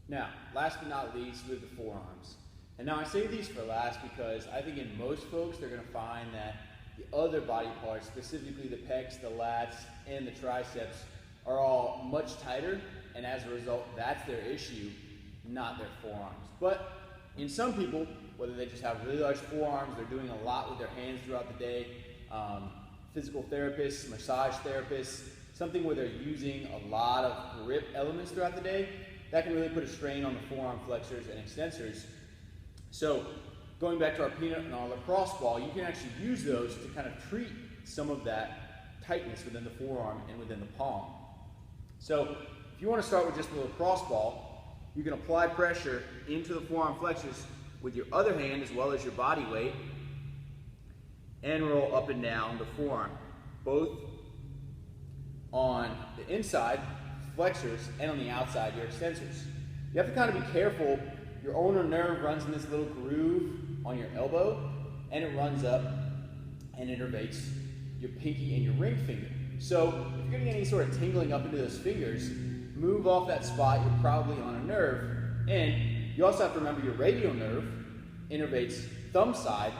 Now, last but not least, we have the forearms. And now I say these for last because I think in most folks, they're gonna find that the other body parts, specifically the pecs, the lats, and the triceps, are all much tighter, and as a result, that's their issue, not their forearms. But in some people, whether they just have really large forearms, they're doing a lot with their hands throughout the day, physical therapists, massage therapists, something where they're using a lot of grip elements throughout the day, that can really put a strain on the forearm flexors and extensors. So going back to our peanut and our lacrosse ball, you can actually use those to kind of treat some of that tightness within the forearm and within the palm. So if you want to start with just the lacrosse ball, you can apply pressure into the forearm flexors with your other hand as well as your body weight and roll up and down the forearm, both on the inside flexors and on the outside your extensors. You have to kind of be careful. Your ulnar nerve runs in this little groove on your elbow, and it runs up and innervates your pinky and your ring finger. So if you're getting any sort of tingling up into those fingers, move off that spot. You're probably on a nerve. And you also have to remember your radial nerve innervates thumb side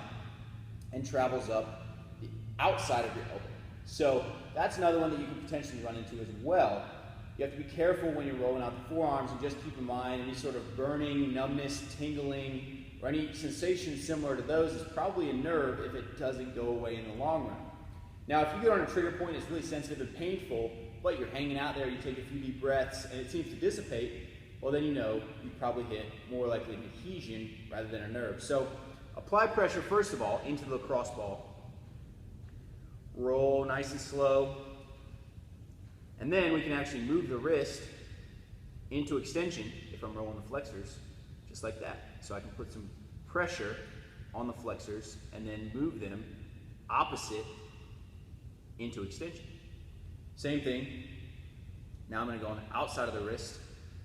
and travels up the outside of your elbow. So that's another one that you can potentially run into as well. You have to be careful when you're rolling out the forearms, and just keep in mind any sort of burning, numbness, tingling, or any sensation similar to those is probably a nerve if it doesn't go away in the long run. Now, if you get on a trigger point that's really sensitive and painful, but you're hanging out there, you take a few deep breaths, and it seems to dissipate, well then you know you probably hit more likely an adhesion rather than a nerve. So apply pressure first of all into the lacrosse ball. Roll nice and slow. And then we can actually move the wrist into extension if I'm rolling the flexors, just like that. So I can put some pressure on the flexors and then move them opposite into extension. Same thing. Now I'm going to go on the outside of the wrist.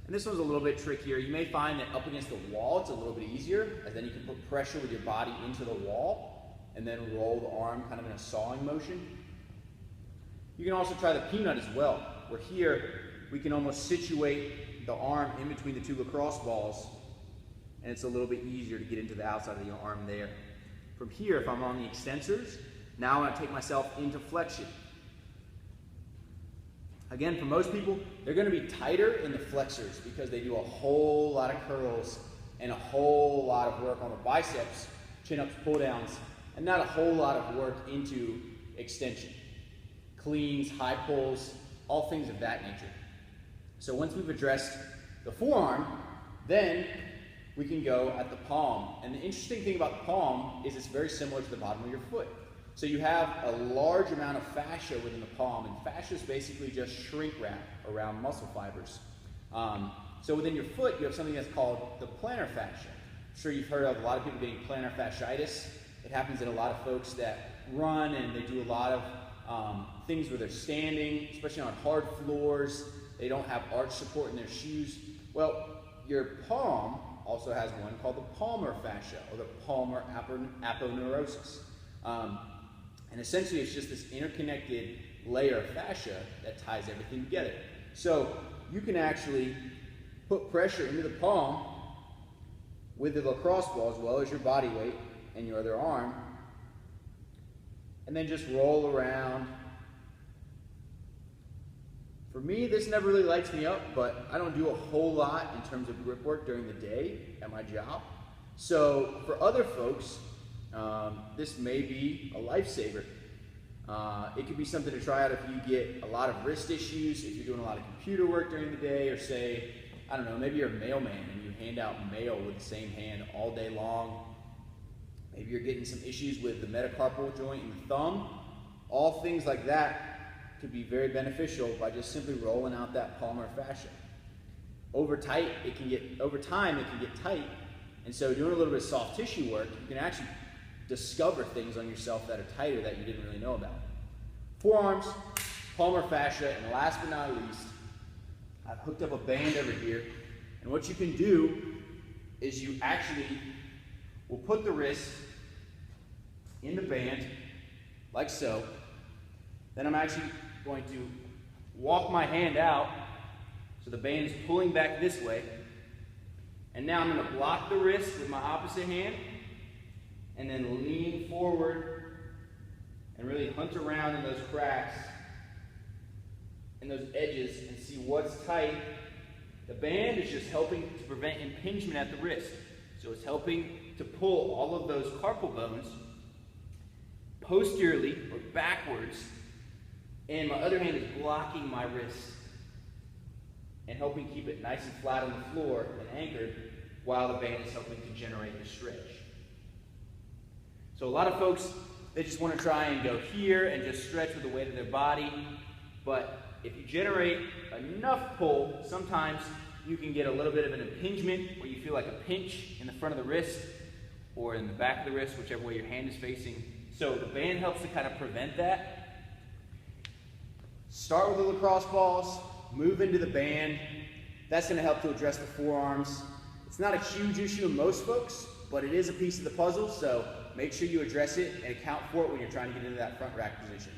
And this one's a little bit trickier. You may find that up against the wall it's a little bit easier, as then you can put pressure with your body into the wall and then roll the arm kind of in a sawing motion. You can also try the peanut as well, where here we can almost situate the arm in between the two lacrosse balls, and it's a little bit easier to get into the outside of the arm there. From here, if I'm on the extensors, now I'm going to take myself into flexion. Again, for most people, they're going to be tighter in the flexors because they do a whole lot of curls and a whole lot of work on the biceps, chin-ups, pull-downs, and not a whole lot of work into extension. Cleans, high pulls, all things of that nature. So once we've addressed the forearm, then we can go at the palm. And the interesting thing about the palm is it's very similar to the bottom of your foot. So you have a large amount of fascia within the palm, and fascia is basically just shrink wrap around muscle fibers. So within your foot, you have something that's called the plantar fascia. I'm sure you've heard of a lot of people getting plantar fasciitis. It happens in a lot of folks that run and they do a lot of things where they're standing, especially on hard floors. They don't have arch support in their shoes. Well, your palm also has one called the palmar fascia, or the palmar aponeurosis. And essentially it's just this interconnected layer of fascia that ties everything together. So you can actually put pressure into the palm with the lacrosse ball as well as your body weight and your other arm, and then just roll around. For me, this never really lights me up, but I don't do a whole lot in terms of grip work during the day at my job. So for other folks, this may be a lifesaver. It could be something to try out if you get a lot of wrist issues, if you're doing a lot of computer work during the day, or say, I don't know, maybe you're a mailman and you hand out mail with the same hand all day long. Maybe you're getting some issues with the metacarpal joint in the thumb. All things like that could be very beneficial by just simply rolling out that palmar fascia. Over time, it can get tight, and so doing a little bit of soft tissue work, you can actually discover things on yourself that are tighter that you didn't really know about. Forearms, palmar fascia, and last but not least, I've hooked up a band over here, and what you can do is you actually will put the wrist in the band, like so. Then I'm actually going to walk my hand out, so the band's pulling back this way, And now I'm going to block the wrist with my opposite hand and then lean forward and really hunt around in those cracks and those edges and see what's tight. The band is just helping to prevent impingement at the wrist. So it's helping to pull all of those carpal bones posteriorly or backwards, and my other hand is blocking my wrist and helping keep it nice and flat on the floor and anchored while the band is helping to generate the stretch. So a lot of folks, they just want to try and go here and just stretch with the weight of their body, but if you generate enough pull, sometimes you can get a little bit of an impingement where you feel like a pinch in the front of the wrist or in the back of the wrist, whichever way your hand is facing. So the band helps to kind of prevent that. Start with the lacrosse balls, move into the band. That's going to help to address the forearms. It's not a huge issue in most folks, but it is a piece of the puzzle, so make sure you address it and account for it when you're trying to get into that front rack position.